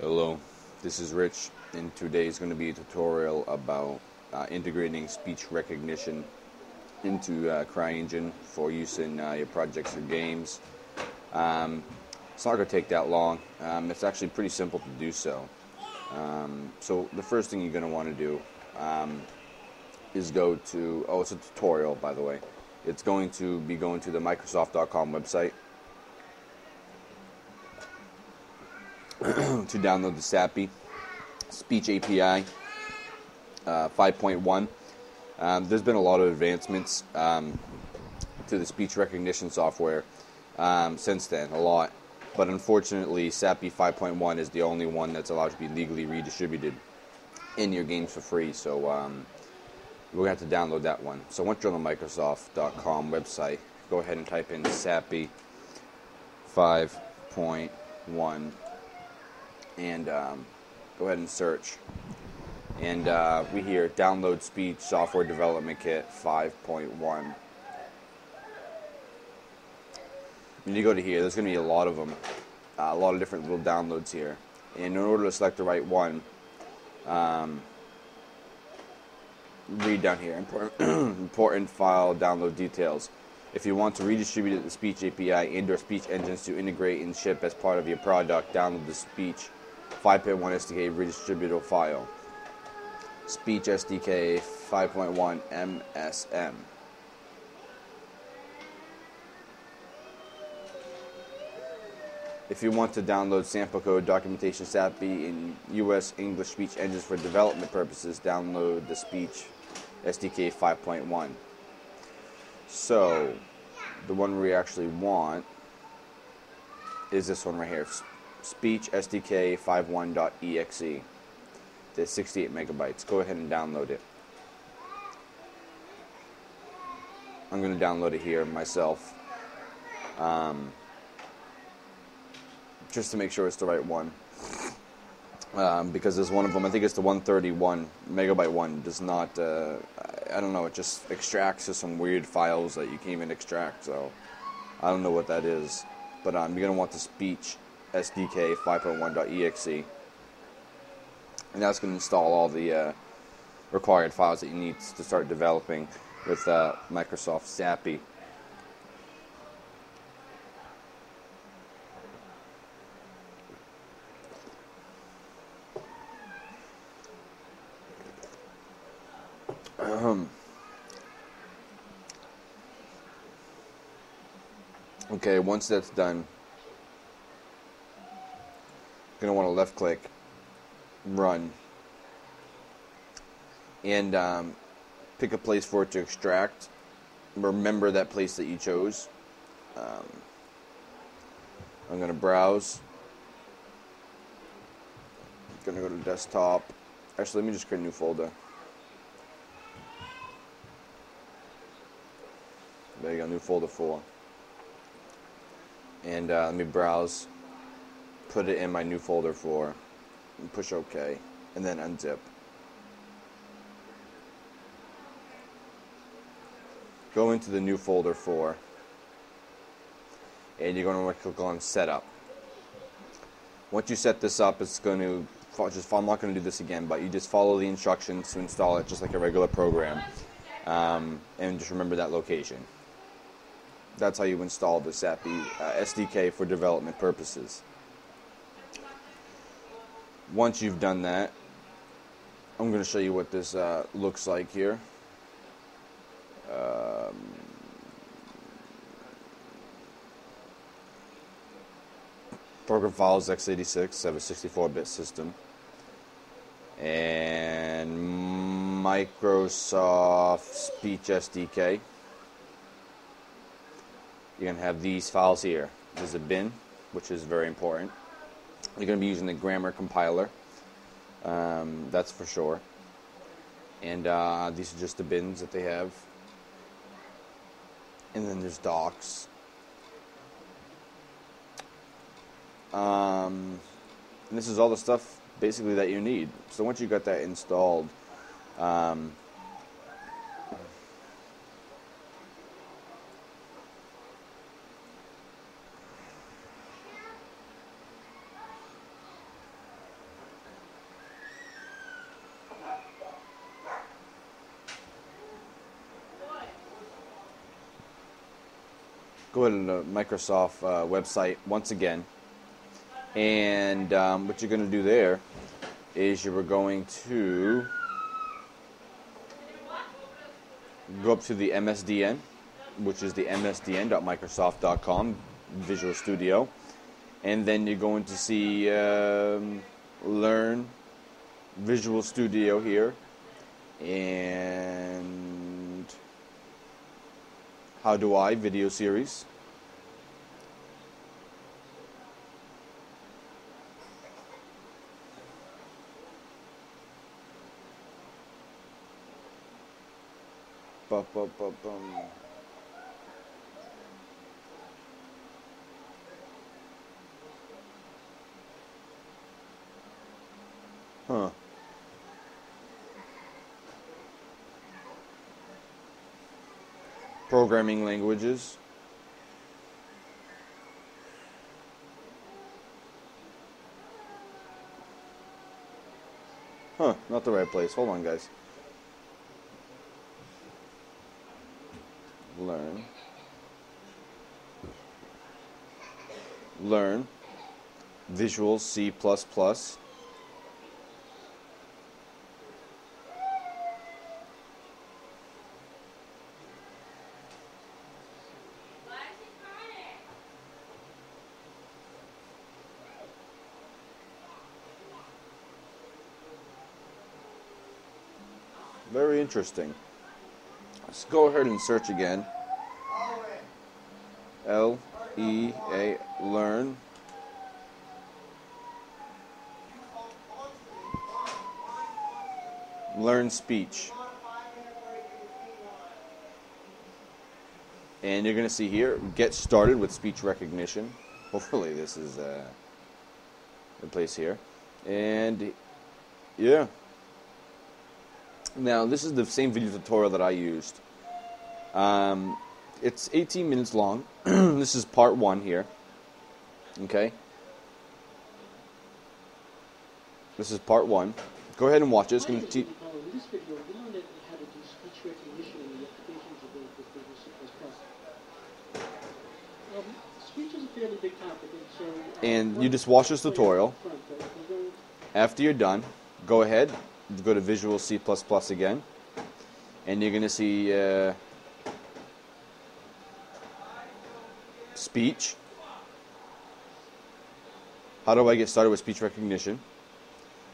Hello, this is Rich, and today is going to be a tutorial about integrating speech recognition into Cryengine for use in your projects or games. It's not going to take that long. It's actually pretty simple to do so. So the first thing you're going to want to do is go to, it's a tutorial, by the way. It's going to be going to the Microsoft.com website to download the SAPI Speech API 5.1. There's been a lot of advancements to the speech recognition software since then, a lot. But unfortunately, SAPI 5.1 is the only one that's allowed to be legally redistributed in your games for free. So we're going to have to download that one. So once you're on the Microsoft.com website, go ahead and type in SAPI 5.1 and go ahead and search. And we hear Download Speech Software Development Kit 5.1. When you go to here, there's going to be a lot of them, a lot of different little downloads here. And in order to select the right one, read down here, important file download details. If you want to redistribute the Speech API and/or speech engines to integrate and ship as part of your product, download the Speech 5.1 SDK redistributable file. Speech SDK 5.1 MSM. If you want to download sample code, documentation, SAPI, and US English speech engines for development purposes, download the Speech SDK 5.1. So, the one we actually want is this one right here, Speech SDK 51.exe. There's 68 megabytes. Go ahead and download it. I'm going to download it here myself, just to make sure it's the right one. Because there's one of them, I think it's the 131 megabyte one, does not, I don't know, it just extracts to some weird files that you can't even extract, so I don't know what that is. But you're going to want the Speech SDK 5.1.exe, and that's going to install all the required files that you need to start developing with Microsoft SAPI. Okay, once that's done, you're going to want to left click, run, and pick a place for it to extract. Remember that place that you chose. I'm going to browse. I'm going to go to desktop. Actually, let me just create a new folder. There you go, new folder 4. And let me browse, put it in my new folder 4, and push OK, and then unzip. Go into the new folder 4, and you're going to want to click on Setup. Once you set this up, it's going to I'm not going to do this again, but you just follow the instructions to install it just like a regular program, and just remember that location. That's how you install the SAPI SDK for development purposes. Once you've done that, I'm going to show you what this looks like here. Program files x86, have a 64-bit system, and Microsoft Speech SDK. You're going to have these files here. There's a bin, which is very important. You're going to be using the grammar compiler, that's for sure. And these are just the bins that they have. And then there's docs. And this is all the stuff basically that you need. So once you got that installed, go ahead to the Microsoft website once again. And what you're going to do there is you are going to go up to the MSDN, which is the msdn.microsoft.com Visual Studio, and then you're going to see Learn Visual Studio here, and How Do I video series. Huh. Programming languages. Huh, not the right place. Hold on, guys. Learn Visual C++. Very interesting. Let's go ahead and search again. L-E-A, learn. Learn speech. And you're going to see here, get started with speech recognition. Hopefully this is the place here. And yeah. Now, this is the same video tutorial that I used. It's 18 minutes long. This is part 1 here. Okay? This is part 1. Go ahead and watch it. It's going to teach. In this video, we learned how to do speech recognition in the applications of the Visual C++. Speech is a fairly big topic, and you just watch this tutorial. After you're done, go ahead. Go to Visual C++ again, and you're going to see speech. How do I get started with speech recognition?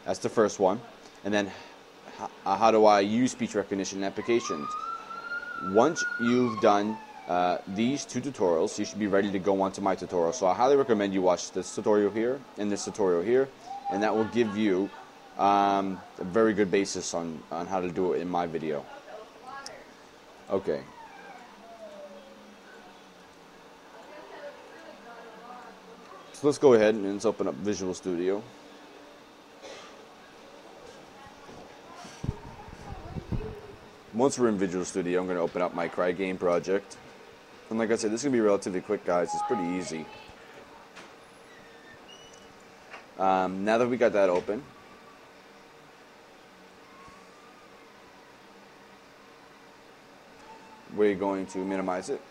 That's the first one. And then how do I use speech recognition in applications? Once you've done these 2 tutorials, you should be ready to go on to my tutorial. So I highly recommend you watch this tutorial here and this tutorial here, and that will give you a very good basis on how to do it in my video. Okay. So let's go ahead and let's open up Visual Studio. Once we're in Visual Studio, I'm going to open up my Cryengine project. And like I said, this is going to be relatively quick, guys. It's pretty easy. Now that we got that open, we're going to minimize it,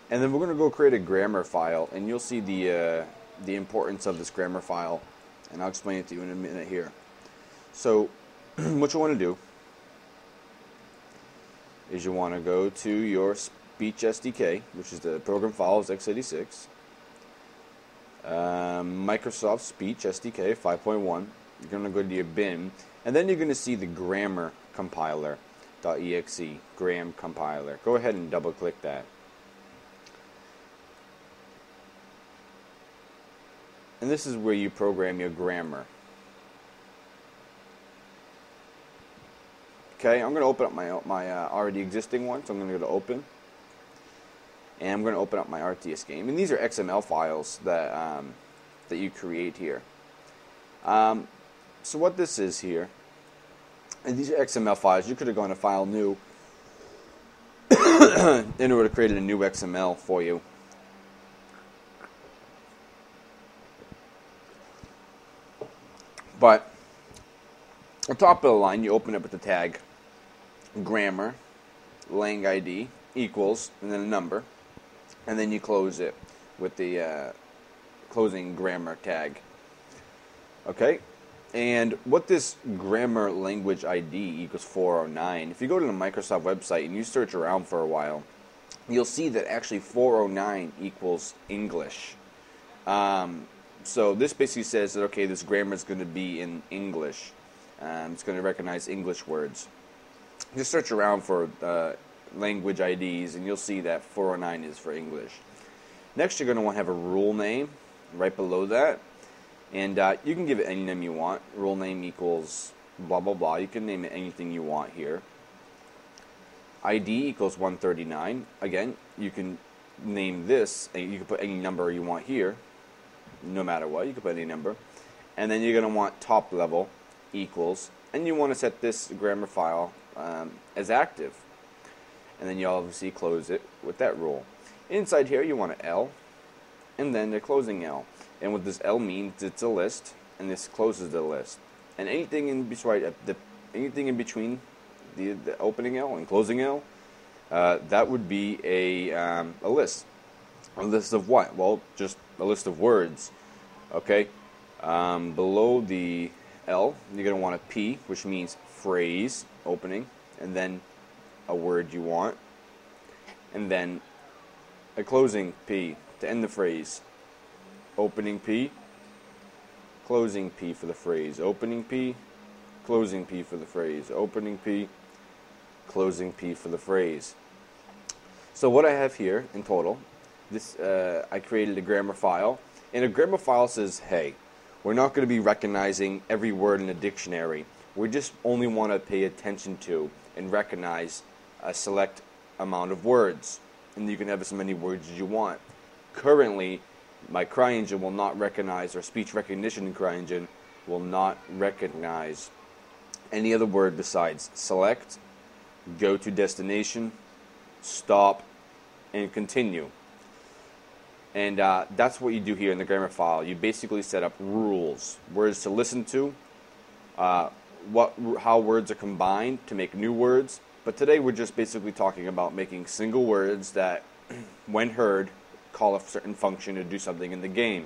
and then we're going to go create a grammar file, and you'll see the importance of this grammar file, and I'll explain it to you in a minute here. So what you want to do is you want to go to your speech SDK, which is the program file is x86, Microsoft Speech SDK 5.1. You're going to go to your bin, and then you're going to see the grammar compiler. .exe, gram compiler. Go ahead and double click that. And this is where you program your grammar. Okay, I'm going to open up my already existing one, so I'm going to go to open. And I'm going to open up my RTS game. And these are XML files that that you create here. So what this is here, and these are XML files. You could have gone to File New in order to create a new XML for you. But on top of the line, you open it with the tag grammar, lang ID, equals, and then a number. and then you close it with the closing grammar tag. Okay, and what this grammar language ID equals 409, if you go to the Microsoft website and you search around for a while, you'll see that actually 409 equals English. So this basically says that, okay, this grammar is going to be in English. It's going to recognize English words. Just search around for language IDs, and you'll see that 409 is for English. Next, you're going to want to have a rule name right below that. And you can give it any name you want. Rule name equals blah, blah, blah. You can name it anything you want here. ID equals 139. Again, you can name this, and you can put any number you want here. No matter what, you can put any number. And then you're going to want top level equals, and you want to set this grammar file as active. And then you obviously close it with that rule. Inside here, you want an L, and then the closing L. And what this L means, it's a list, and this closes the list. And anything in between the opening L and closing L, that would be a list. A list of what? Well, just a list of words. Okay. Below the L, you're going to want a P, which means phrase, opening, and then a word you want, and then a closing P to end the phrase. Opening P, closing P for the phrase. Opening P, closing P for the phrase. Opening P, closing P for the phrase. So what I have here in total, this I created a grammar file, and a grammar file says, hey, we're not going to be recognizing every word in a dictionary. We just only want to pay attention to and recognize a select amount of words, and you can have as many words as you want. Currently, my Cryengine will not recognize, or speech recognition in Cryengine will not recognize any other word besides select, go to destination, stop, and continue. And that's what you do here in the grammar file. You basically set up rules, words to listen to, how words are combined to make new words. But today we're just basically talking about making single words that, when heard, call a certain function to do something in the game.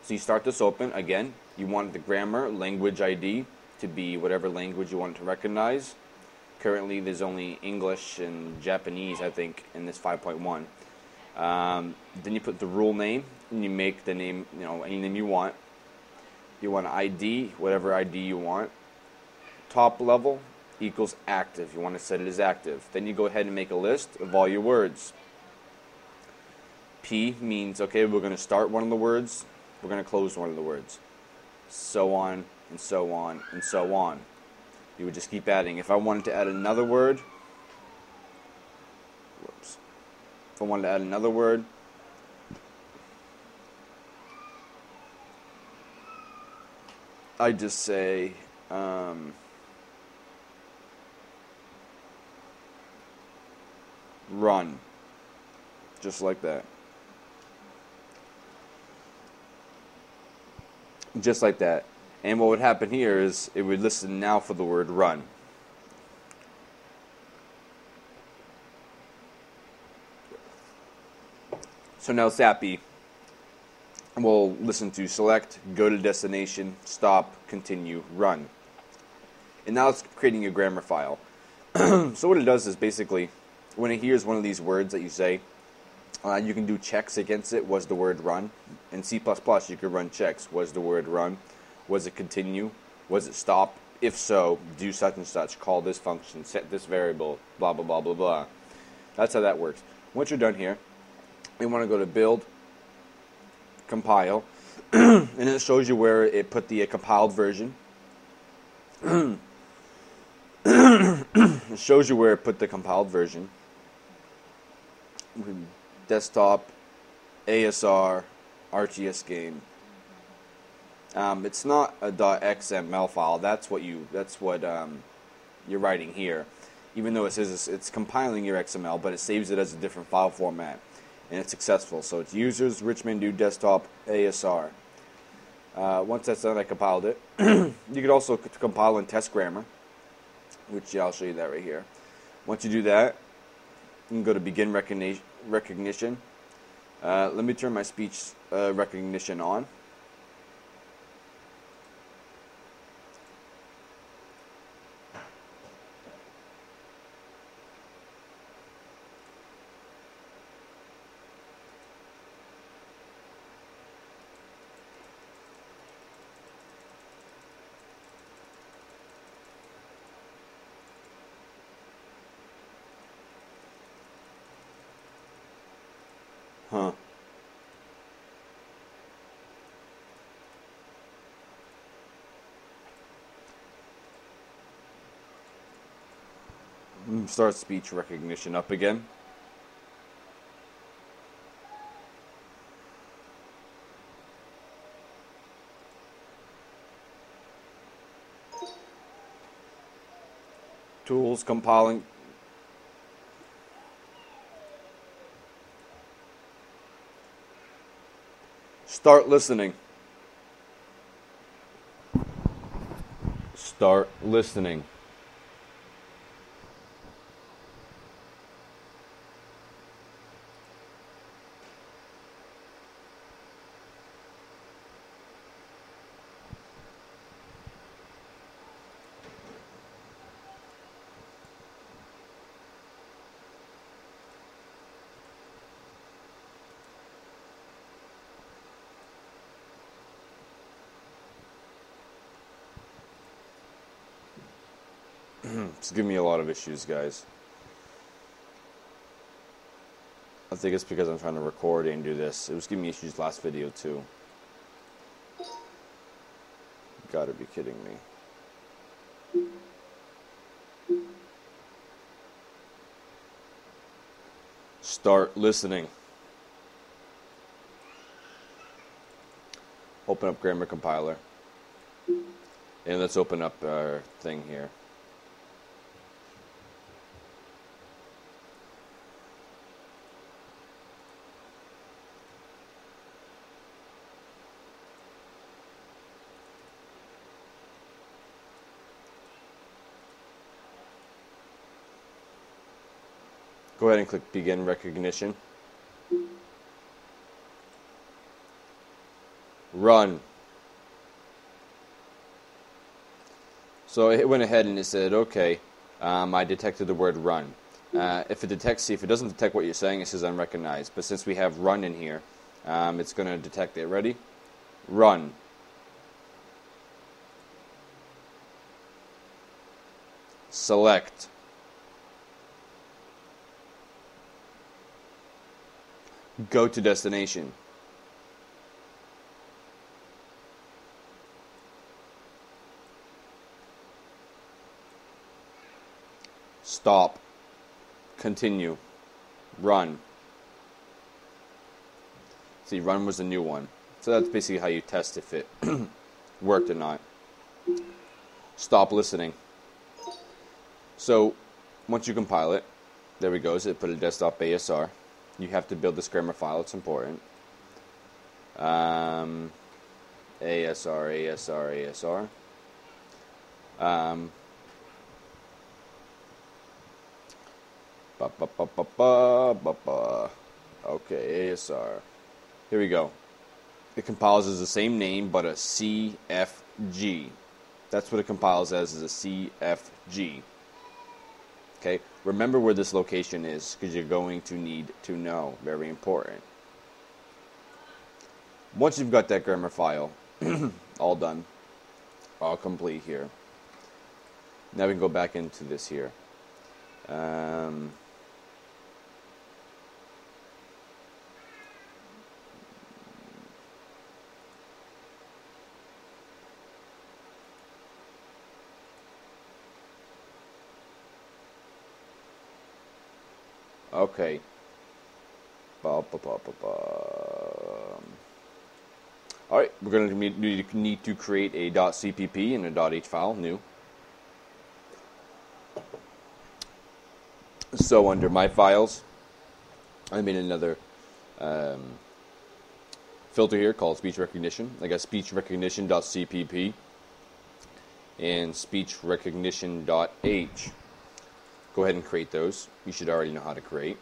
So you start this open. Again, you want the grammar language ID to be whatever language you want it to recognize. Currently there's only English and Japanese, I think, in this 5.1. Then you put the rule name, and you make the name, any name you want. You want an ID, whatever ID you want. Top level equals active. You want to set it as active. Then you go ahead and make a list of all your words. P means, okay, we're going to start one of the words, we're going to close one of the words. So on, and so on, and so on. You would just keep adding. If I wanted to add another word, if I wanted to add another word, I just say run, just like that. Just like that. And what would happen here is it would listen now for the word run. So now Sappy will listen to select, go to destination, stop, continue, run. And now it's creating a grammar file. So what it does is basically, when it hears one of these words that you say, you can do checks against it. Was the word run? In C++, you could run checks. Was the word run? Was it continue? Was it stop? If so, do such and such. Call this function. Set this variable. Blah, blah, blah, blah, blah. That's how that works. Once you're done here, you want to go to Build, Compile, and it shows you where it put the compiled version. It shows you where it put the compiled version. Desktop, ASR, RTS game. It's not a .xml file. That's what you're writing here. Even though it says it's compiling your XML, but it saves it as a different file format, and it's successful. So it's users, Richmond, do desktop, ASR. Once that's done, I compiled it. You could also compile and test grammar, which I'll show you that right here. Once you do that, and go to begin recognition. Let me turn my speech recognition on. Huh. Start speech recognition up again. Tools, compiling. Start listening. Start listening. It's giving me a lot of issues, guys. I think it's because I'm trying to record and do this. It was giving me issues last video too. You gotta be kidding me. Start listening. Open up Grammar Compiler. And let's open up our thing here. Go ahead and click Begin Recognition. Run. So it went ahead and it said, okay, I detected the word run. If it doesn't detect what you're saying, it says unrecognized. But since we have run in here, it's going to detect it. Ready? Run. Select. Go to destination. Stop. Continue. Run. See, run was a new one. So that's basically how you test if it worked or not. Stop listening. So once you compile it, there we go. So it put a desktop ASR. You have to build this grammar file. It's important. ASR. Okay, ASR. Here we go. It compiles as the same name, but a CFG. That's what it compiles as, is a CFG. Okay, remember where this location is, because you're going to need to know. Very important. Once you've got that grammar file all done, all complete here, now we can go back into this here. Okay. Alright, we're going to need to create a .cpp and a .h file, new. So under My Files, I made another filter here called Speech Recognition. I got speech recognition.cpp and speech recognition.h. Go ahead and create those. You should already know how to create.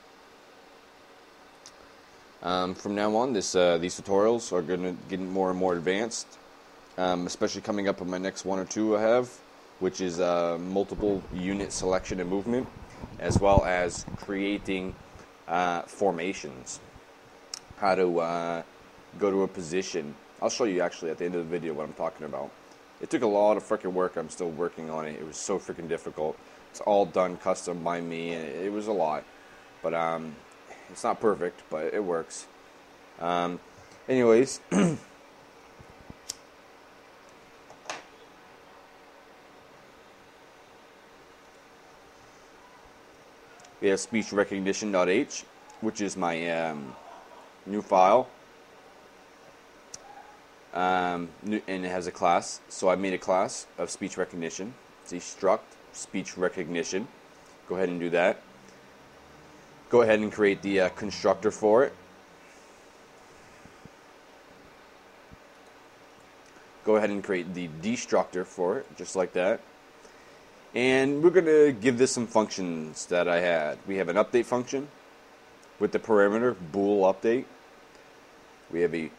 From now on, these tutorials are going to get more and more advanced, especially coming up on my next one or two I have, which is multiple unit selection and movement, as well as creating formations, how to go to a position. I'll show you actually at the end of the video what I'm talking about. It took a lot of freaking work. I'm still working on it. It was so freaking difficult. It's all done custom by me, and it was a lot. But it's not perfect, but it works. Anyways, we have speech recognition.h, which is my new file. And it has a class, so I made a class of speech recognition. It's a struct speech recognition. Go ahead and do that. Go ahead and create the constructor for it. Go ahead and create the destructor for it, just like that. And we're going to give this some functions that I had. We have an update function with the parameter bool update. We have a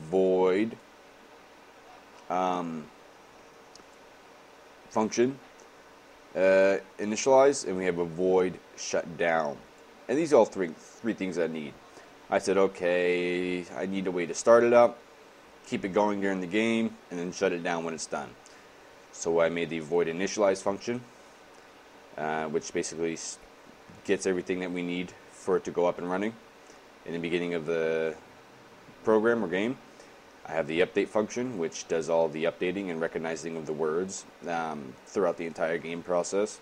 void function initialize, and we have a void shutdown. And these are all three things I need. I said, okay, I need a way to start it up, keep it going during the game, and then shut it down when it's done. So I made the void initialize function, which basically gets everything that we need for it to go up and running in the beginning of the program or game. I have the update function, which does all the updating and recognizing of the words throughout the entire game process.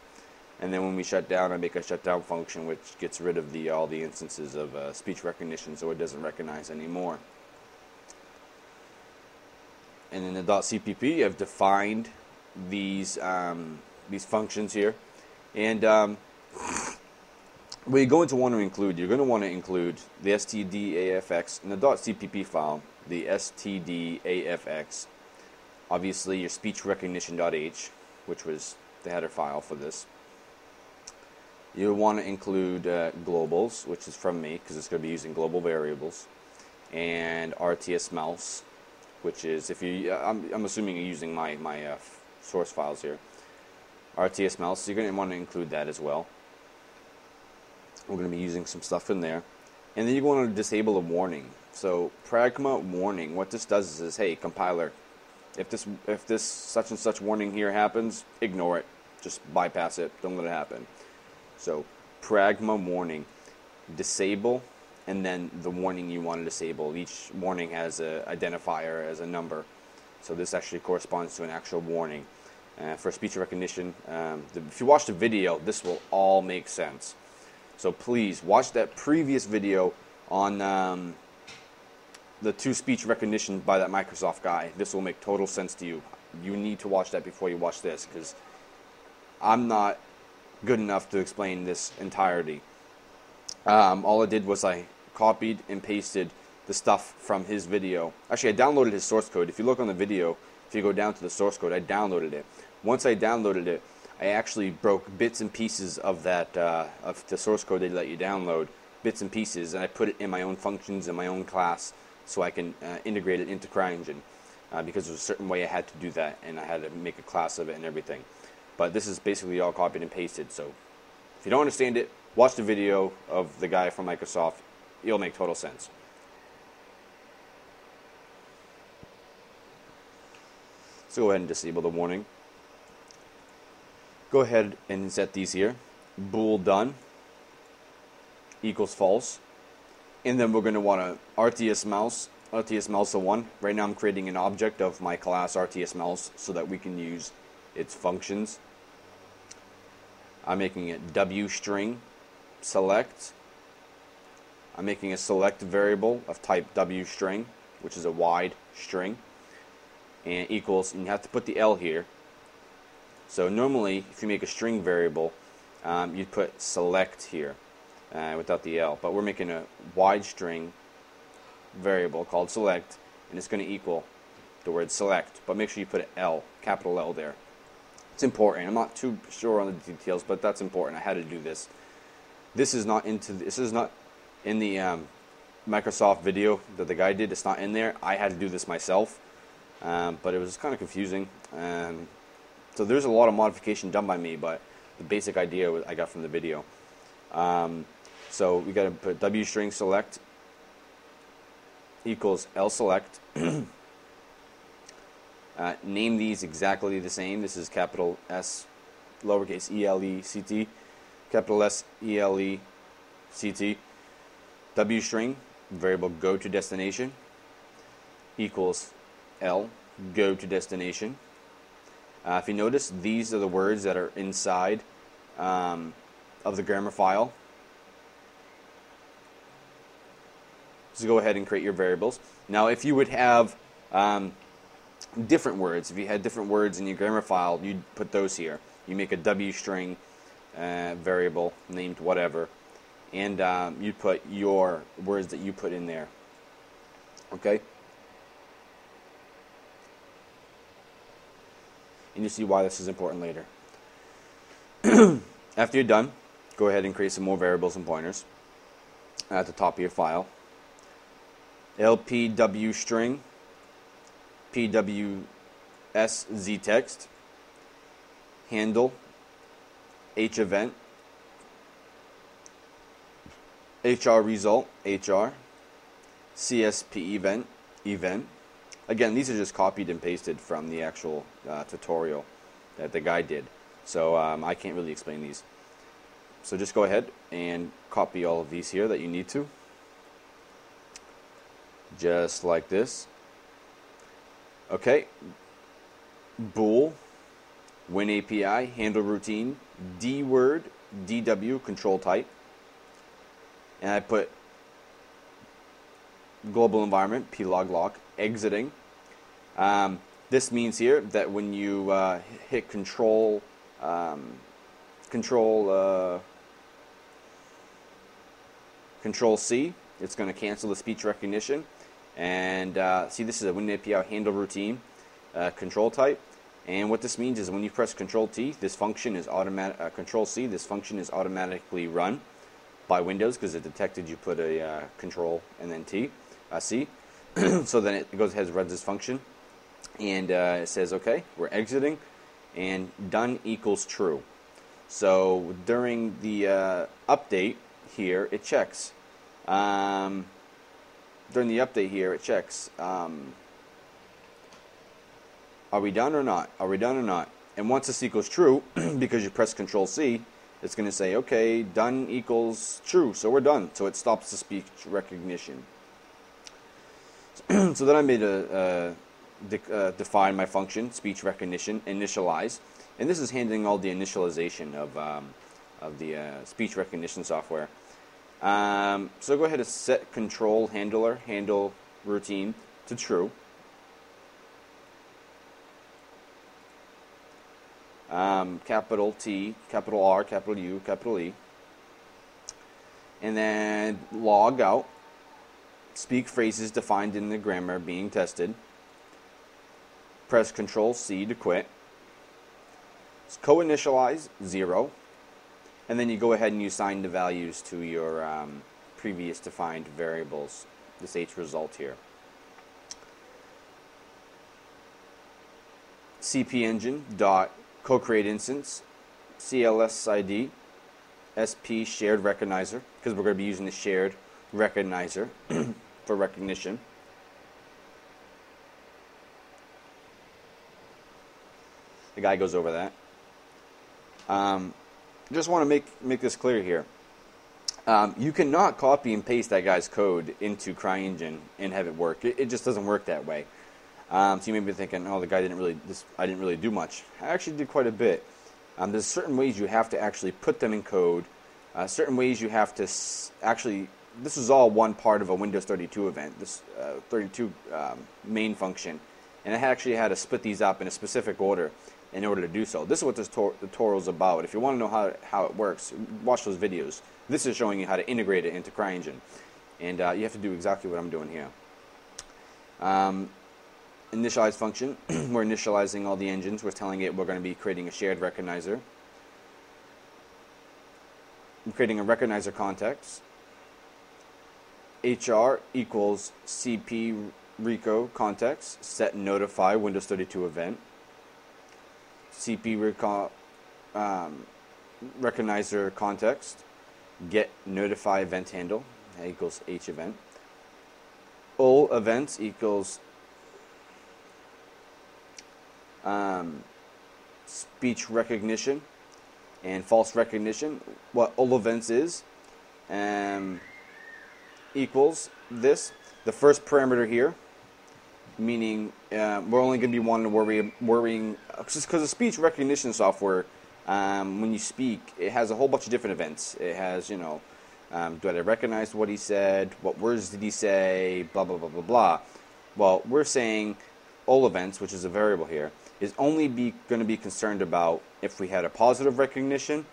And then when we shut down, I make a shutdown function, which gets rid of all the instances of speech recognition, so it doesn't recognize anymore. And in the .cpp, I've defined these functions here. And what you're going to want to include, you're going to want to include the stdafx in the .cpp file, the stdafx, obviously your speech recognition.h, which was the header file for this. You'll want to include globals, which is from me, because it's going to be using global variables, and RTS mouse, which is, if you, I'm assuming you're using my source files here. RTS mouse, so you're going to want to include that as well. We're going to be using some stuff in there. And then you're going to disable a warning. So pragma warning, what this does is, hey, compiler, if this such and such warning here happens, ignore it. Just bypass it. Don't let it happen. So pragma warning, disable, and then the warning you want to disable. Each warning has an identifier as a number. So this actually corresponds to an actual warning. For speech recognition, if you watch the video, this will all make sense. So please watch that previous video on the 2 speech recognition by that Microsoft guy. This will make total sense to you. You need to watch that before you watch this, because I'm not good enough to explain this entirety. All I did was I copied and pasted the stuff from his video. Actually, I downloaded his source code. If you look on the video, if you go down to the source code, I downloaded it. Once I downloaded it, I actually broke bits and pieces of that of the source code they let you download, bits and pieces, and I put it in my own functions in my own class so I can integrate it into Cryengine, because there's a certain way I had to do that, and I had to make a class of it and everything. But this is basically all copied and pasted, so if you don't understand it, watch the video of the guy from Microsoft. It'll make total sense. So go ahead and disable the warning. Go ahead and set these here. Bool done equals false. And then we're going to want a RTS mouse 1. Right now I'm creating an object of my class RTS mouse so that we can use its functions. I'm making it W string select. I'm making a select variable of type W string, which is a wide string, and equals, and you have to put the L here. So normally, if you make a string variable, you'd put select here without the L. But we're making a wide string variable called select, and it's going to equal the word select. But make sure you put an L, capital L there. It's important. I'm not too sure on the details, but that's important. I had to do this. This is not in the Microsoft video that the guy did. It's not in there. I had to do this myself, but it was kind of confusing. So there's a lot of modification done by me, but the basic idea I got from the video. So we got to put W string select equals L select. Name these exactly the same. This is capital S, lowercase ELECT, capital S ELECT. W string variable go to destination equals L go to destination. If you notice, these are the words that are inside of the grammar file. So go ahead and create your variables. Now, if you would have different words, if you had different words in your grammar file, you'd put those here. You make a W string variable named whatever, and you put your words that you put in there. Okay? And you see why this is important later. After you're done, go ahead and create some more variables and pointers at the top of your file. LPW string, PWS Z text, handle, H event, HR result, HR, CSP event, event. Again, these are just copied and pasted from the actual tutorial that the guy did. So I can't really explain these. So just go ahead and copy all of these here that you need to. Just like this. Okay. Bool, Win API, handle routine, D word, DW, control type. And I put global environment, plog lock, exiting. This means here that when you hit control C, it's going to cancel the speech recognition. And see, this is a Win API handle routine control type. And what this means is when you press Control T, this function is automatic. Control C, this function is automatically run by Windows because it detected you put a Control and then C. So then it goes ahead and runs this function, and it says, okay, we're exiting, and done equals true. So during the update here, it checks. During the update here, it checks. Are we done or not? Are we done or not? And once this equals true, because you press Control C, it's going to say, okay, done equals true, so we're done. So it stops the speech recognition. So then I made define my function, speech recognition, initialize. And this is handling all the initialization of the speech recognition software. So go ahead and set control handler, handle routine to true. Capital T, capital R, capital U, capital E. And then log out. Speak phrases defined in the grammar being tested. Press Control C to quit. Co-initialize 0. And then you go ahead and you assign the values to your previous defined variables. This H result here. CPEngine dot co-create instance, CLSID, SP shared recognizer, because we're going to be using the shared recognizer for recognition. The guy goes over that. Just want to make this clear here. You cannot copy and paste that guy's code into Cryengine and have it work. It just doesn't work that way. So you may be thinking, oh, the guy didn't really. I didn't really do much. I actually did quite a bit. There's certain ways you have to actually put them in code. Certain ways you have to actually. This is all one part of a Windows 32 event. This 32 main function, and I actually had to split these up in a specific order in order to do so. This is what this tutorial is about. If you want to know how it works, watch those videos. This is showing you how to integrate it into Cryengine, and you have to do exactly what I'm doing here. Initialize function. We're initializing all the engines. We're telling it we're going to be creating a shared recognizer. I'm creating a recognizer context. HR equals CP Rico context, set notify Windows 32 event. CP recognizer context, get notify event handle, that equals H event. All events equals speech recognition and false recognition. What all events is equals this. The first parameter here, meaning we're only going to be wanting to worrying just because the speech recognition software, when you speak, it has a whole bunch of different events. It has, did I recognize what he said? What words did he say? Blah, blah, blah, blah, blah. Well, we're saying all events, which is a variable here, is only going to be concerned about if we had a positive recognition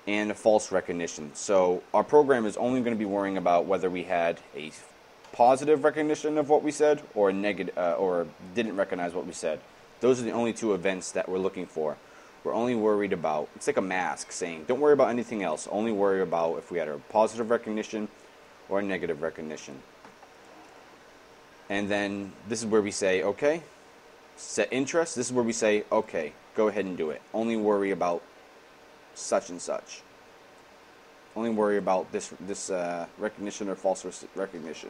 and a false recognition. So our program is only going to be worrying about whether we had a positive recognition of what we said or a negative, or didn't recognize what we said. Those are the only two events that we're looking for. We're only worried about, it's like a mask saying, don't worry about anything else. Only worry about if we had a positive recognition or a negative recognition. And then this is where we say, okay, set interest. This is where we say, okay, go ahead and do it. Only worry about such and such. Only worry about this recognition or false recognition.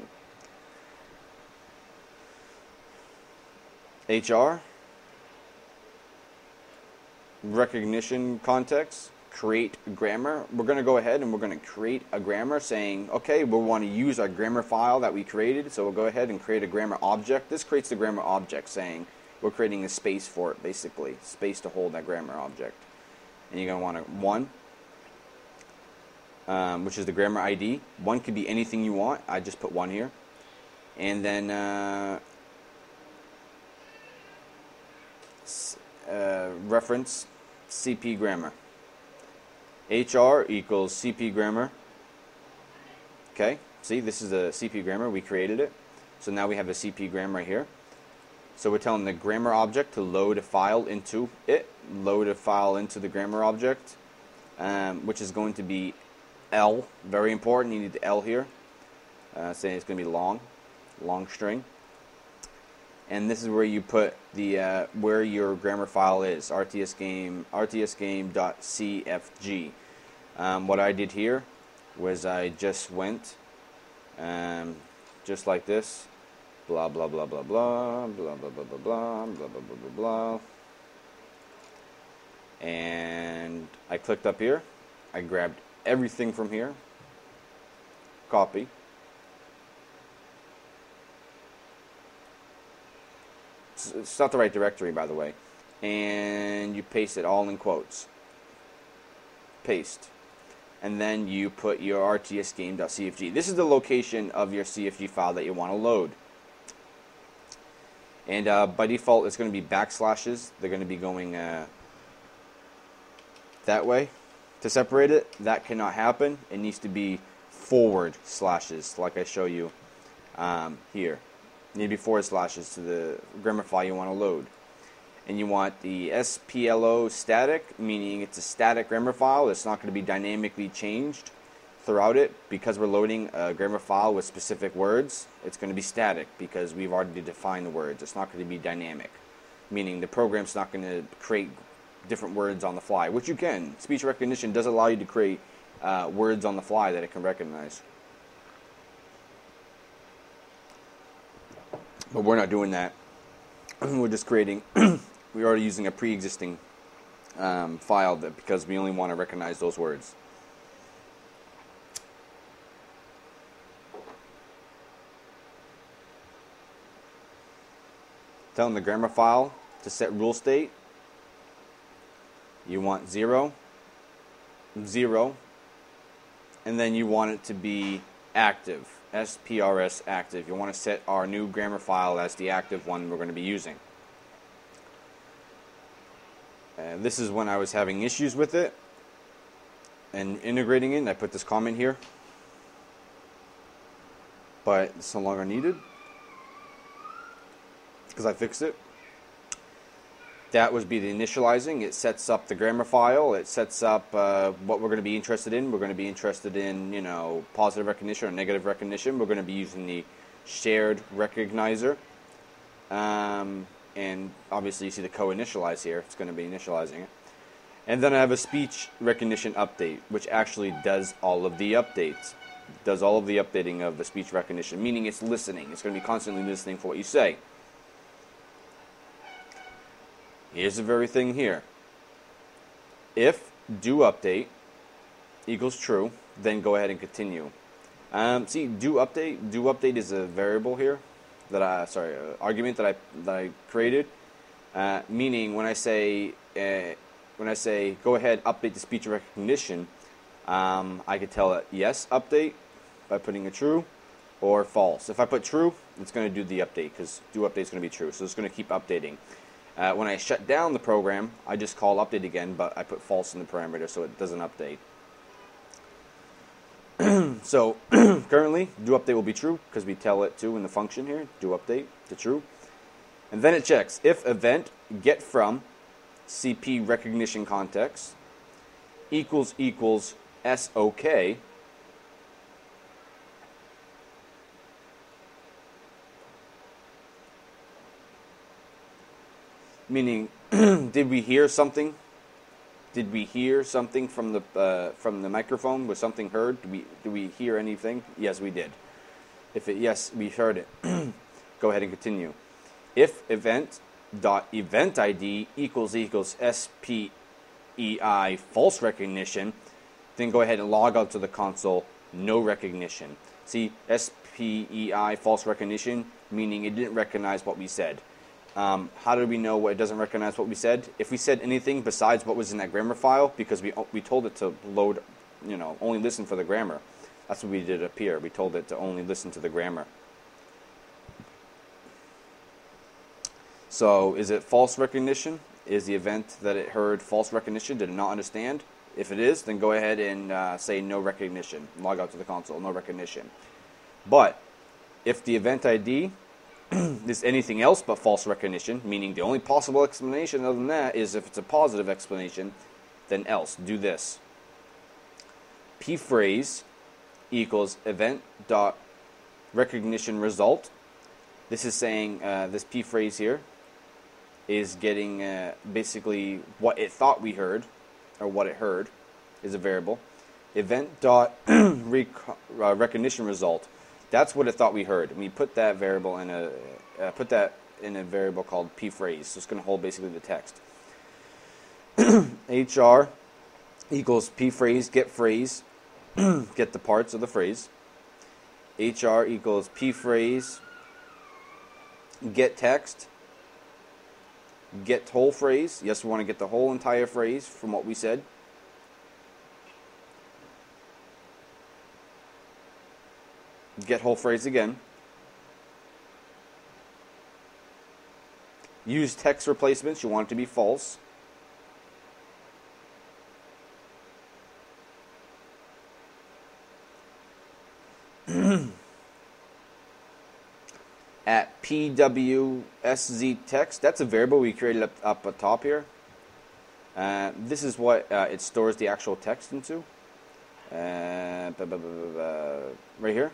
HR, recognition context, create grammar. We're going to go ahead and we're going to create a grammar saying, okay, we want to use our grammar file that we created, so we'll go ahead and create a grammar object. This creates the grammar object saying we're creating a space for it, basically. Space to hold that grammar object. And you're going to want a 1, which is the grammar ID. 1 could be anything you want. I just put 1 here. And then reference CP grammar. HR equals CP grammar. Okay, see, this is a CP grammar. We created it. So now we have a CP grammar right here. So we're telling the grammar object to load a file into it. Load a file into the grammar object, which is going to be L. Very important. You need the L here. Saying it's going to be long string. And this is where you put the where your grammar file is. RTS game.cfg. What I did here was I just went just like this. Blah blah blah blah blah blah blah blah blah blah blah blah blah blah. And I clicked up here. I grabbed everything from here. Copy. It's not the right directory, by the way. And you paste it all in quotes. Paste. And then you put your rtsgame.cfg. This is the location of your CFG file that you want to load. And by default, it's going to be backslashes. They're going to be going that way. To separate it, that cannot happen. It needs to be forward slashes, like I show you here. Need to be forward slashes to the grammar file you want to load. And you want the SPLO static, meaning it's a static grammar file. It's not going to be dynamically changed throughout it. Because we're loading a grammar file with specific words, it's going to be static because we've already defined the words. It's not going to be dynamic, meaning the program's not going to create different words on the fly, which you can. Speech recognition does allow you to create words on the fly that it can recognize. But we're not doing that. We're just creating, we're already using a pre-existing file because we only want to recognize those words. Telling the grammar file to set rule state. You want 0, 0, and then you want it to be active. SPRS active. You want to set our new grammar file as the active one we're going to be using. And this is when I was having issues with it and integrating it. And I put this comment here, but it's no longer needed because I fixed it. That would be the initializing. It sets up the grammar file. It sets up what we're going to be interested in. We're going to be interested in, positive recognition or negative recognition. We're going to be using the shared recognizer. And obviously you see the co-initialize here. It's going to be initializing it. And then I have a speech recognition update, which actually does all of the updates. It does all of the updating of the speech recognition, meaning it's listening. It's going to be constantly listening for what you say. Here's the very thing here. If do update equals true, then go ahead and continue. See, do update is a variable here argument that I created. Meaning when I say go ahead update the speech recognition, I could tell it yes update by putting a true or false. If I put true, it's going to do the update because do update is going to be true, so it's going to keep updating. When I shut down the program, I just call update again, but I put false in the parameter so it doesn't update. So currently, do update will be true because we tell it to in the function here, do update to true. And then it checks if event get from CP recognition context equals SOK. Meaning, did we hear something? Did we hear something from the microphone? Was something heard? Did we hear anything? Yes, we did. Yes, we heard it. Go ahead and continue. If event.event ID equals SPEI false recognition, then go ahead and log out to the console no recognition. See, SPEI false recognition, meaning it didn't recognize what we said. How do we know what it doesn't recognize what we said? If we said anything besides what was in that grammar file, because we told it to load, only listen for the grammar. That's what we did up here. We told it to only listen to the grammar. So is it false recognition? Is the event that it heard false recognition? Did it not understand? If it is, then go ahead and say no recognition. Log out to the console, no recognition. But if the event ID is anything else but false recognition, meaning the only possible explanation other than that is if it's a positive explanation, then else. Do this. Phrase equals event dot recognition result. This is saying this phrase here is getting basically what it thought we heard, or what it heard is a variable. Event dot recognition result. That's what it thought we heard. And we put that variable in a variable called phrase. So it's going to hold basically the text. HR equals phrase get phrase, get the parts of the phrase. HR equals phrase get text, get whole phrase. Yes, we want to get the whole entire phrase from what we said. Get whole phrase again. Use text replacements. You want it to be false. At PWSZ text, that's a variable we created up top here. This is what it stores the actual text into. Right here.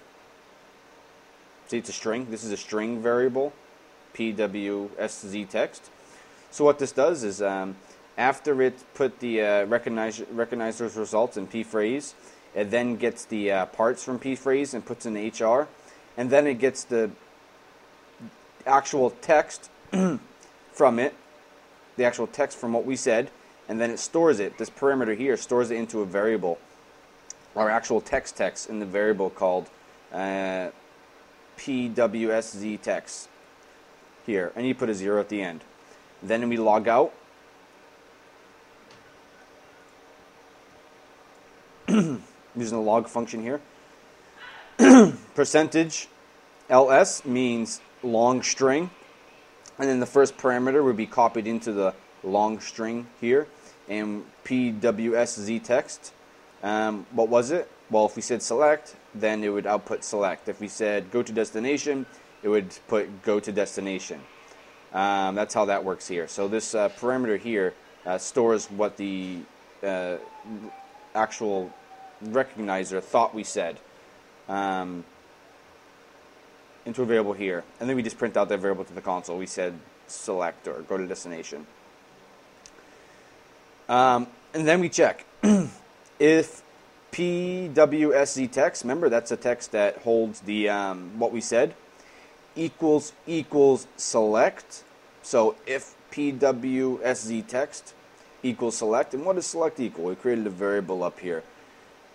See, it's a string. This is a string variable, PWSZ text. So what this does is, after it put the recognizer's results in phrase, it then gets the parts from phrase and puts in HR, and then it gets the actual text from it, the actual text from what we said, and then it stores it. This parameter here stores it into a variable, our actual text in the variable called PWSZ text here, and you put a 0 at the end. Then we log out. Using the log function here. Percentage LS means long string, and then the first parameter would be copied into the long string here, and PWSZ text. What was it? Well, if we said select, then it would output select. If we said go to destination, it would put go to destination. That's how that works here. So this parameter here stores what the actual recognizer thought we said into a variable here. And then we just print out that variable to the console. We said select or go to destination. And then we check. If PWSZ text, remember that's a text that holds the what we said, equals select. So if PWSZ text equals select, and what does select equal? We created a variable up here.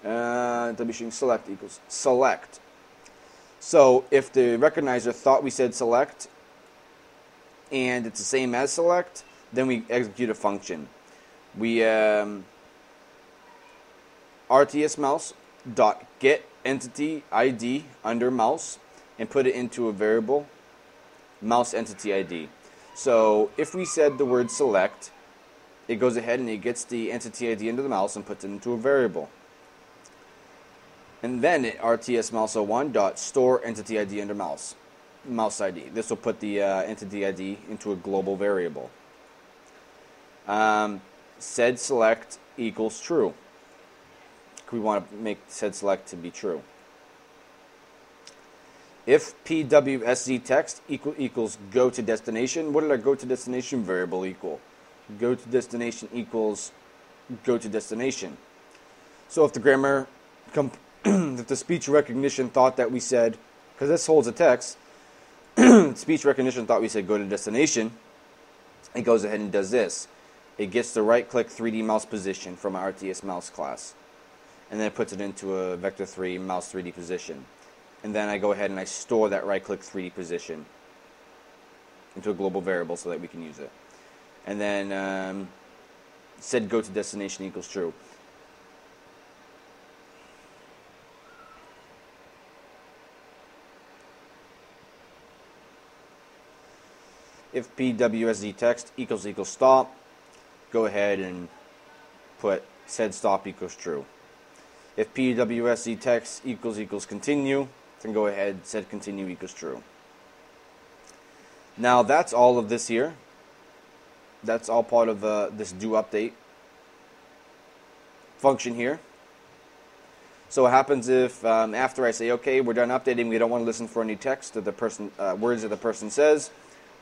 Select equals select. So if the recognizer thought we said select, and it's the same as select, then we execute a function. We RTS mouse dot get entity ID under mouse and put it into a variable mouse entity ID. So if we said the word select, it goes ahead and it gets the entity ID into the mouse and puts it into a variable. And then RTS mouse01 dot store entity ID under mouse ID. This will put the entity ID into a global variable. Said select equals true. We want to make said select to be true. If PWSZ text equals go to destination, what did our go to destination variable equal? Go to destination equals go to destination. So if the grammar, if the speech recognition thought that we said, because this holds a text, speech recognition thought we said go to destination, it goes ahead and does this. It gets the right-click 3D mouse position from our RTS mouse class. And then it puts it into a vector 3 mouse 3D position. And then I go ahead and I store that right-click 3D position into a global variable so that we can use it. And then said go to destination equals true. If PWSZ text equals stop, go ahead and put said stop equals true. If PWSZ text equals continue, then go ahead, said continue equals true. Now that's all of this here. That's all part of this do update function here. So what happens if after I say, okay, we're done updating, we don't want to listen for any text of the person, words that the person says,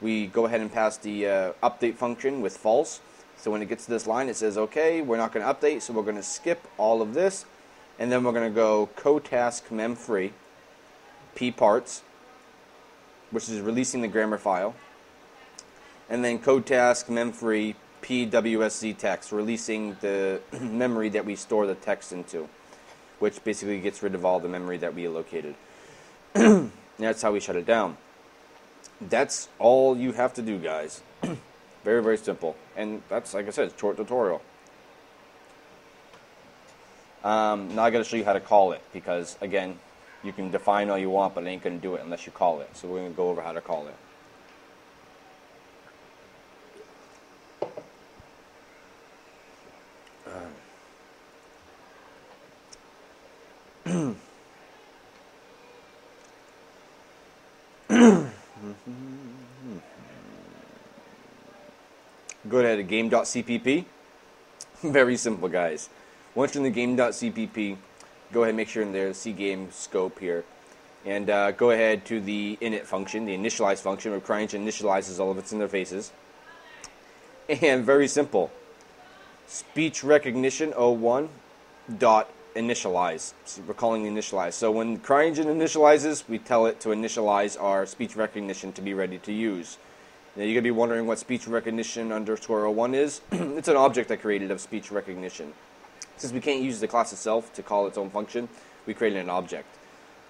we go ahead and pass the update function with false. So when it gets to this line, it says, okay, we're not going to update, so we're going to skip all of this. And then we're going to go cotask memfree pparts, which is releasing the grammar file. And then cotask memfree pwsz text, releasing the memory that we store the text into, which basically gets rid of all the memory that we allocated. That's how we shut it down. That's all you have to do, guys. Very, very simple. And that's, like I said, it's a short tutorial. Now I got to show you how to call it, because again, you can define all you want, but it ain't going to do it unless you call it. So we're going to go over how to call it. Go ahead to game.cpp. Very simple, guys. Once you're in the game.cpp, go ahead and make sure in there cgame scope here. And go ahead to the init function, the initialize function, where Cryengine initializes all of its interfaces. And very simple. Speech recognition 01 dot initialize. So we're calling the initialize. So when Cryengine initializes, we tell it to initialize our speech recognition to be ready to use. Now you're going to be wondering what speech recognition underscore 01 is. It's an object I created of speech recognition. Since we can't use the class itself to call its own function, we created an object.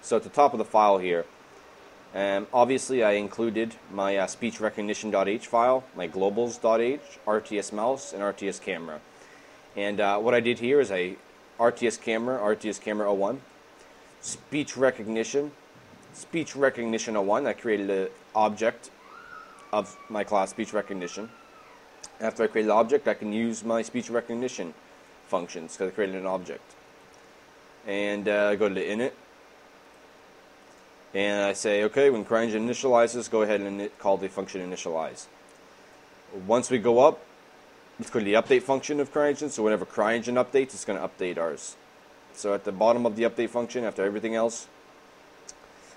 So at the top of the file here, obviously I included my speech recognition.h file, my globals.h, RTS mouse, and RTS camera. And what I did here is I RTS camera 01, speech recognition 01. I created an object of my class speech recognition. After I created the object, I can use my speech recognition functions because I created an object. And I go to the init, and I say, okay, when Cryengine initializes, go ahead and call the function initialize. once we go up, let's go to the update function of Cryengine. So whenever Cryengine updates, it's going to update ours. So at the bottom of the update function, after everything else,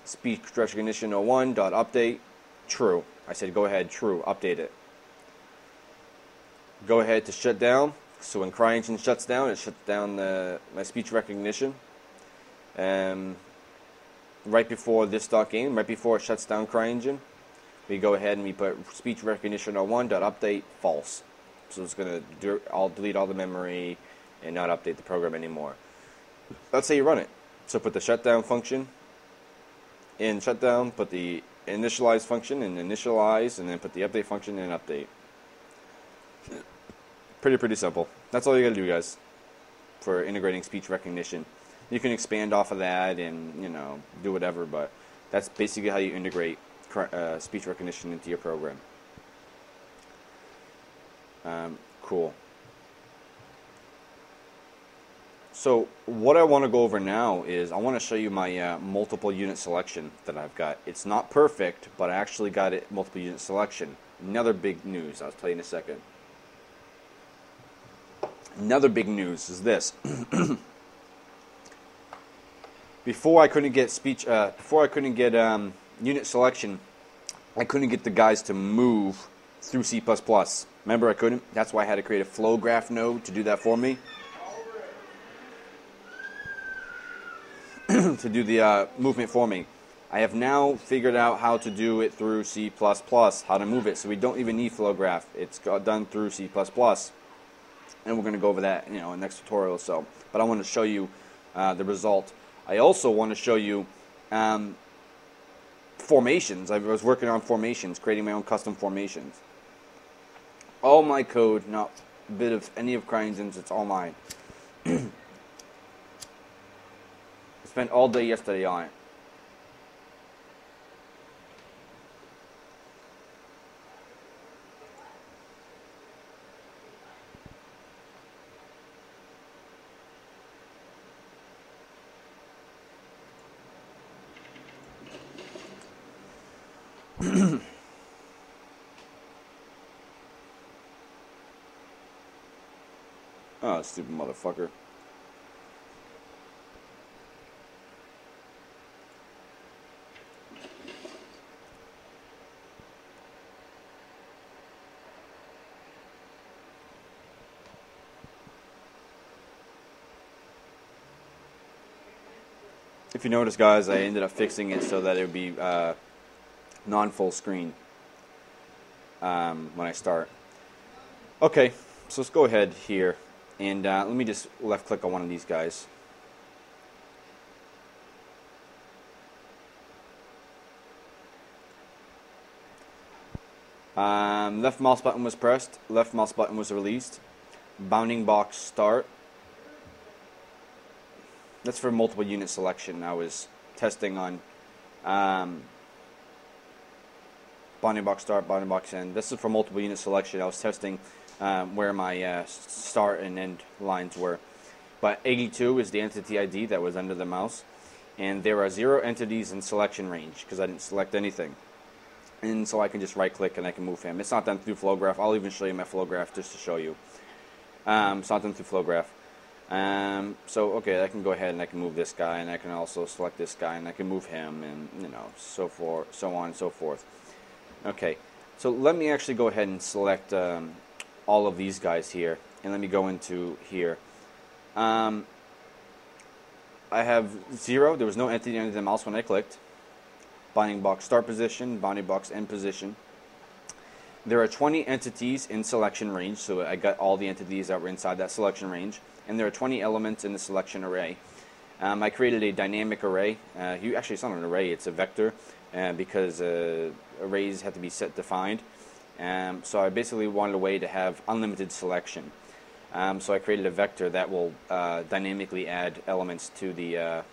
speech recognition 01.update, true. I said go ahead, true, update it. Go ahead to shut down. So when Cryengine shuts down, it shuts down my speech recognition. Right before this game, right before it shuts down Cryengine, we go ahead and we put speech recognition 01.update false. So it's going to I'll delete all the memory and not update the program anymore. Let's say you run it. So put the shutdown function in shutdown, put the initialize function in initialize, and then put the update function in update. Pretty simple. That's all you got to do, guys, for integrating speech recognition. You can expand off of that and, you know, do whatever, but that's basically how you integrate speech recognition into your program. Cool. So what I want to go over now is I want to show you my multiple unit selection that I've got. It's not perfect, but I actually got it multiple unit selection. Another big news. I'll tell you in a second. Another big news is this. Before I couldn't get unit selection, I couldn't get the guys to move through C++. Remember, I couldn't? That's why I had to create a flow graph node to do that for me. To do the movement for me. I have now figured out how to do it through C++, how to move it, so we don't even need flow graph. It's done through C++, and we're going to go over that, you know, in the next tutorial or so. But I want to show you the result. I also want to show you formations. I was working on formations, creating my own custom formations. All my code, not a bit of any of Cryengine's, it's all mine. I spent all day yesterday on it. Oh, stupid motherfucker. If you notice, guys, I ended up fixing it so that it would be non-full screen when I start. Okay, so let's go ahead here, and let me just left-click on one of these guys. Left mouse button was pressed, left mouse button was released. Bounding box start. That's for multiple unit selection. I was testing on bounding box start, bounding box end. This is for multiple unit selection. I was testing where my start and end lines were. But 82 is the entity ID that was under the mouse. And there are 0 entities in selection range because I didn't select anything. And so I can just right click and I can move him. It's not done through flow graph. I'll even show you my flow graph just to show you. It's not done through flow graph. So okay, I can go ahead and I can move this guy, and I can also select this guy, and I can move him, and you know, so forth, so on and so forth. Okay, so let me actually go ahead and select all of these guys here, and let me go into here. I have 0. There was no entity under the mouse when I clicked. Bounding box start position, bounding box end position. There are 20 entities in selection range, so I got all the entities that were inside that selection range. And there are 20 elements in the selection array. I created a dynamic array. Actually, it's not an array, it's a vector, because arrays have to be set defined. So I basically wanted a way to have unlimited selection. So I created a vector that will dynamically add elements to the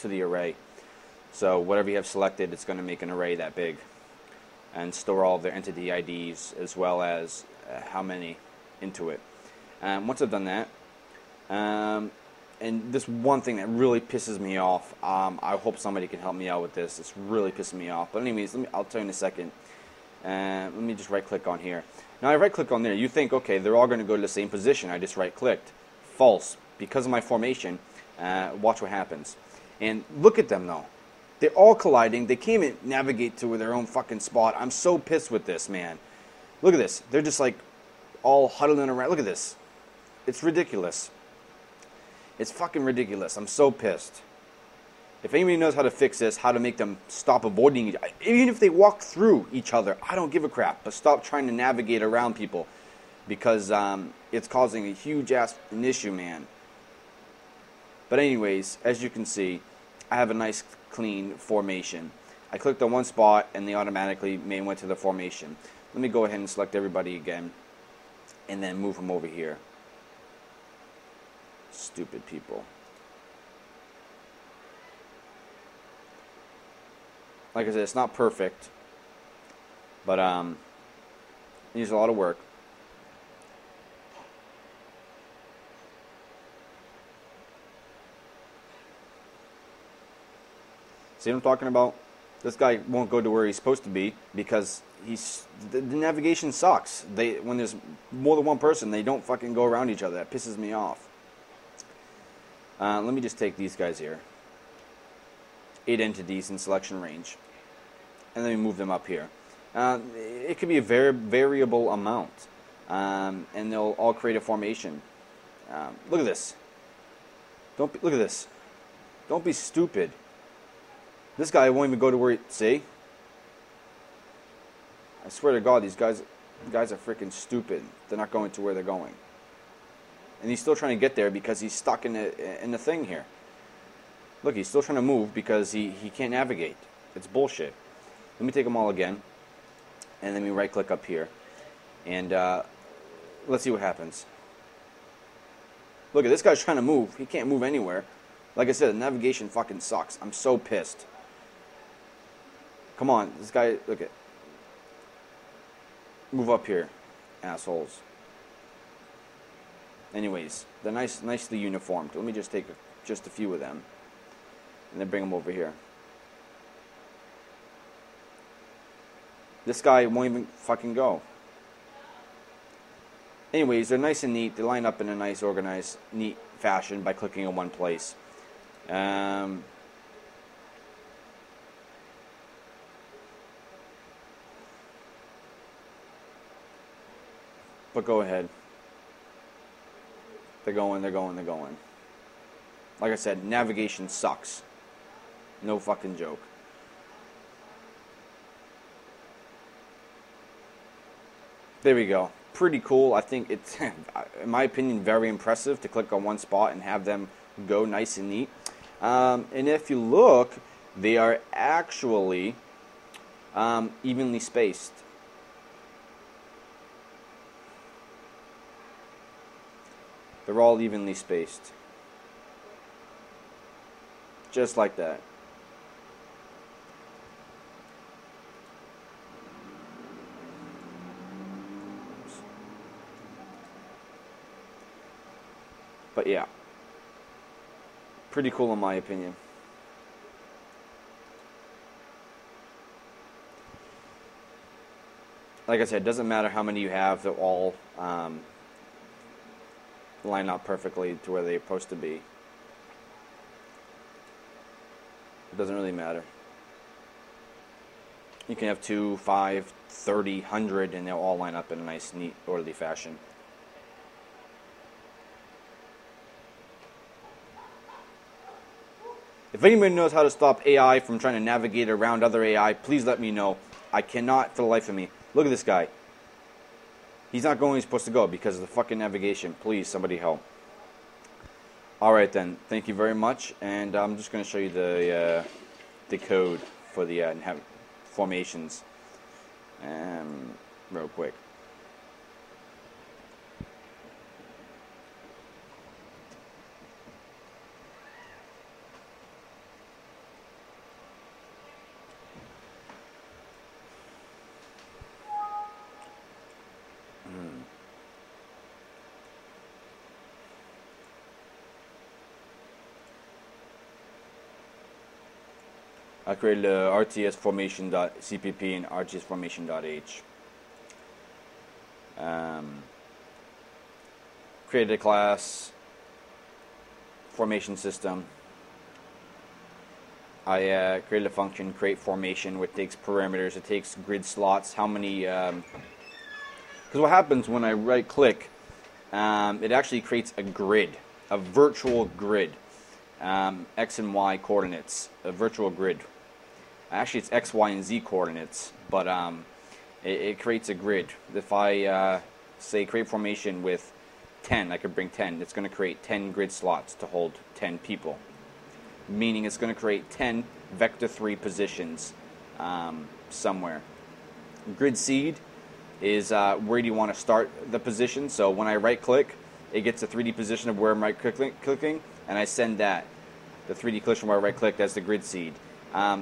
array. So whatever you have selected, it's going to make an array that big, and store all their entity IDs as well as how many into it. Once I've done that, and this one thing that really pisses me off, I hope somebody can help me out with this. It's really pissing me off. But anyways, I'll tell you in a second. Let me just right-click on here. Now I right-click on there. You think, okay, they're all going to go to the same position. I just right-clicked. False. Because of my formation, watch what happens. And look at them, though. They're all colliding. They can't even navigate to their own fucking spot. I'm so pissed with this, man. Look at this. They're just like all huddling around. Look at this. It's ridiculous. It's fucking ridiculous. I'm so pissed. If anybody knows how to fix this, how to make them stop avoiding each other, even if they walk through each other, I don't give a crap. But stop trying to navigate around people because it's causing a huge ass an issue, man. But anyways, as you can see, I have a nice clean formation. I clicked on one spot and they automatically went to the formation. Let me go ahead and select everybody again and then move them over here. Stupid people. Like I said, it's not perfect, but it needs a lot of work. See what I'm talking about? This guy won't go to where he's supposed to be because the navigation sucks. When there's more than one person, they don't fucking go around each other. That pisses me off. Let me just take these guys here. 8 entities in selection range. And then we move them up here. It could be a variable amount. And they'll all create a formation. Look at this. Look at this. Don't be stupid. This guy won't even go to where he... See? I swear to God, these guys are freaking stupid. They're not going to where they're going. And he's still trying to get there because he's stuck in the thing here. Look, he's still trying to move because he can't navigate. It's bullshit. Let me take them all again. And then we right-click up here. And let's see what happens. Look, at this guy's trying to move. He can't move anywhere. Like I said, the navigation fucking sucks. I'm so pissed. Come on, this guy, look at... Move up here, assholes. Anyways, they're nicely uniformed. Let me just take just a few of them. And then bring them over here. This guy won't even fucking go. Anyways, they're nice and neat. They line up in a nice, organized, neat fashion by clicking in one place. But go ahead. They're going. Like I said, navigation sucks. No fucking joke. There we go. Pretty cool. I think it's, in my opinion, very impressive to click on one spot and have them go nice and neat. And if you look, they are actually evenly spaced. They're all evenly spaced. Just like that. But yeah, pretty cool in my opinion. Like I said, it doesn't matter how many you have, they'll all line up perfectly to where they're supposed to be. It doesn't really matter. You can have 2, 5, 30, 100, and they'll all line up in a nice, neat, orderly fashion. If anybody knows how to stop AI from trying to navigate around other AI, please let me know. I cannot for the life of me. Look at this guy. He's not going where he's supposed to go because of the fucking navigation. Please, somebody help. Alright then, thank you very much. And I'm just going to show you the code for the formations real quick. I created a RTS formation.cpp and RTS formation.h. Created a class formation system. I created a function create formation which takes parameters. It takes grid slots. How many? Because what happens when I right click, it actually creates a grid, a virtual grid, x and y coordinates, a virtual grid. Actually, it's x, y, and z coordinates, but it creates a grid. If I say create formation with 10, I could bring 10. It's going to create 10 grid slots to hold 10 people, meaning it's going to create 10 vector 3 positions somewhere. Grid seed is where do you want to start the position. So when I right click, it gets a 3D position of where I'm right clicking, and I send that, the 3D position where I right click, as the grid seed.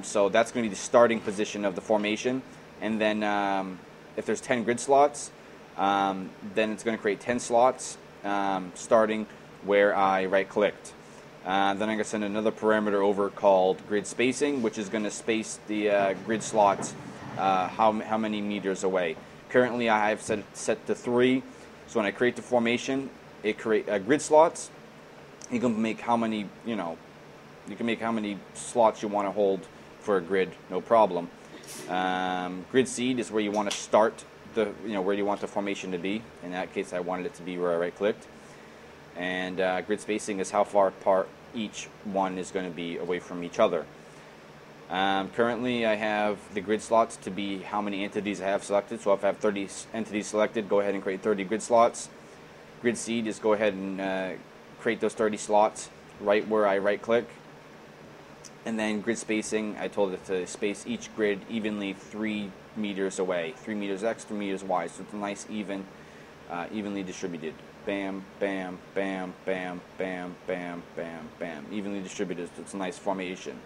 So that's going to be the starting position of the formation, and then if there's 10 grid slots, then it's going to create 10 slots starting where I right clicked. Then I'm going to send another parameter over called grid spacing, which is going to space the grid slots how many meters away. Currently I have set to 3, so when I create the formation, it create grid slots. You can make how many, you can make how many slots you want to hold for a grid, no problem. Grid seed is where you want to start the, where you want the formation to be. In that case, I wanted it to be where I right clicked. And grid spacing is how far apart each one is going to be away from each other. Currently, I have the grid slots to be how many entities I have selected. So if I have 30 entities selected, go ahead and create 30 grid slots. Grid seed is go ahead and create those 30 slots right where I right click. And then grid spacing, I told it to space each grid evenly 3 meters away. 3 meters X, 3 meters Y. So it's a nice evenly distributed. Bam, bam, bam, bam, bam, bam, bam, bam. Evenly distributed. So it's a nice formation.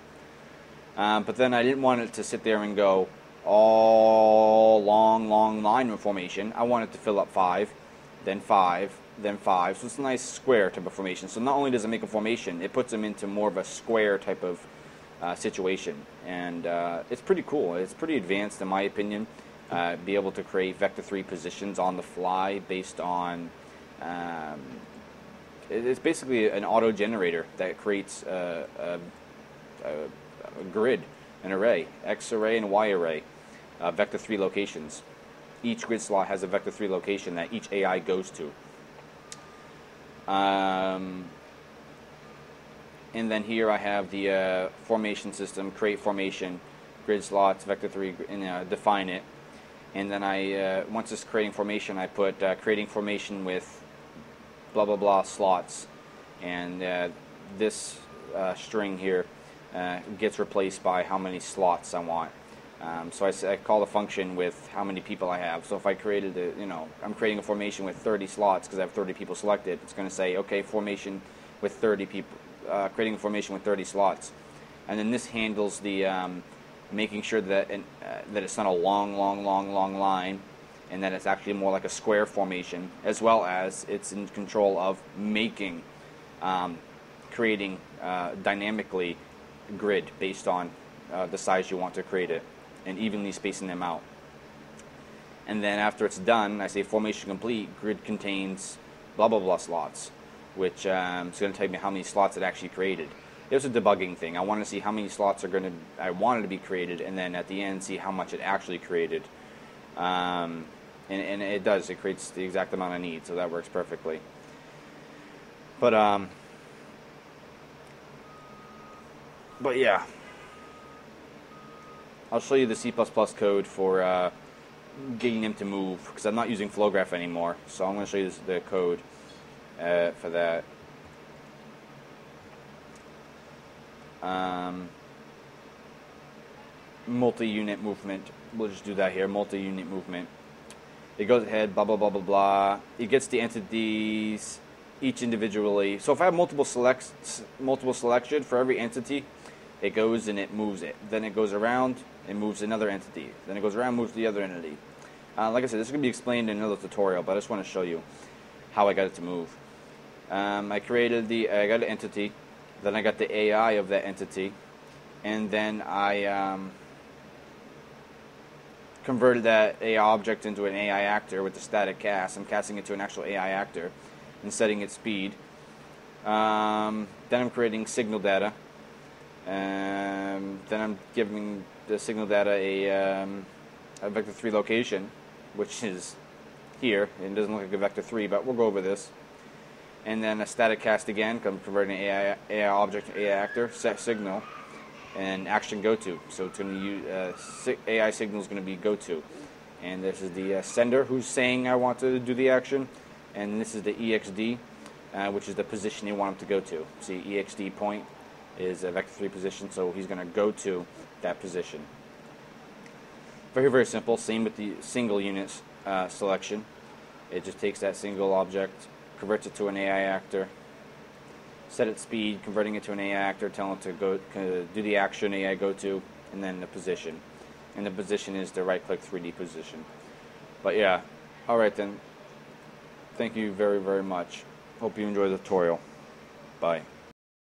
But then I didn't want it to sit there and go all long line of formation. I want it to fill up 5, then 5, then 5. So it's a nice square type of formation. So not only does it make a formation, it puts them into more of a square type of situation. And it's pretty cool. It's pretty advanced in my opinion. Be able to create vector 3 positions on the fly based on it's basically an auto generator that creates a grid, an array, X array and Y array, vector 3 locations. Each grid slot has a vector 3 location that each AI goes to. And then here I have the formation system, create formation, grid slots, vector 3, and define it. And then I, once it's creating formation, I put creating formation with blah blah blah slots, and this string here gets replaced by how many slots I want. So I call the function with how many people I have. So if I created I'm creating a formation with 30 slots because I have 30 people selected, it's going to say, okay, formation with 30 people, creating a formation with 30 slots. And then this handles the making sure that that it's not a long line, and that it's actually more like a square formation, as well as it's in control of making, creating dynamically grid based on the size you want to create it, and evenly spacing them out. And then after it's done, I say formation complete, grid contains blah blah blah slots, which is going to tell me how many slots it actually created. It was a debugging thing. I wanted to see how many slots I wanted to be created, and then at the end see how much it actually created. And it does. It creates the exact amount I need, so that works perfectly. But yeah, I'll show you the C++ code for getting them to move, because I'm not using FlowGraph anymore. So I'm going to show you the code for that. Multi-unit movement. We'll just do that here. Multi-unit movement. It goes ahead, blah blah blah blah blah. It gets the entities each individually. So if I have multiple selection for every entity, it goes and it moves it. Then it goes around and moves another entity. Then it goes around and moves the other entity. Like I said, this is going to be explained in another tutorial, but I just want to show you how I got it to move. I got an entity. Then I got the AI of that entity. and then I converted that AI object into an AI actor with the static cast. I'm casting it to an actual AI actor and setting its speed. Then I'm creating signal data. Then I'm giving the signal data a vector 3 location, which is here. It doesn't look like a vector 3, but we'll go over this. And then a static cast again, I'm converting an AI object to AI actor, set signal, and action go to. So it's going to use AI signal is going to be go to, and this is the sender who's saying I want to do the action, and this is the EXD, which is the position you want him to go to. See, EXD point is a vector 3 position, so he's going to go to that position. Very, very simple. Same with the single unit selection. It just takes that single object, converts it to an AI actor, set its speed, converting it to an AI actor, telling it to go do the action AI go to, and then the position. And the position is the right-click 3D position. But yeah, all right then. Thank you very, very much. Hope you enjoy the tutorial. Bye.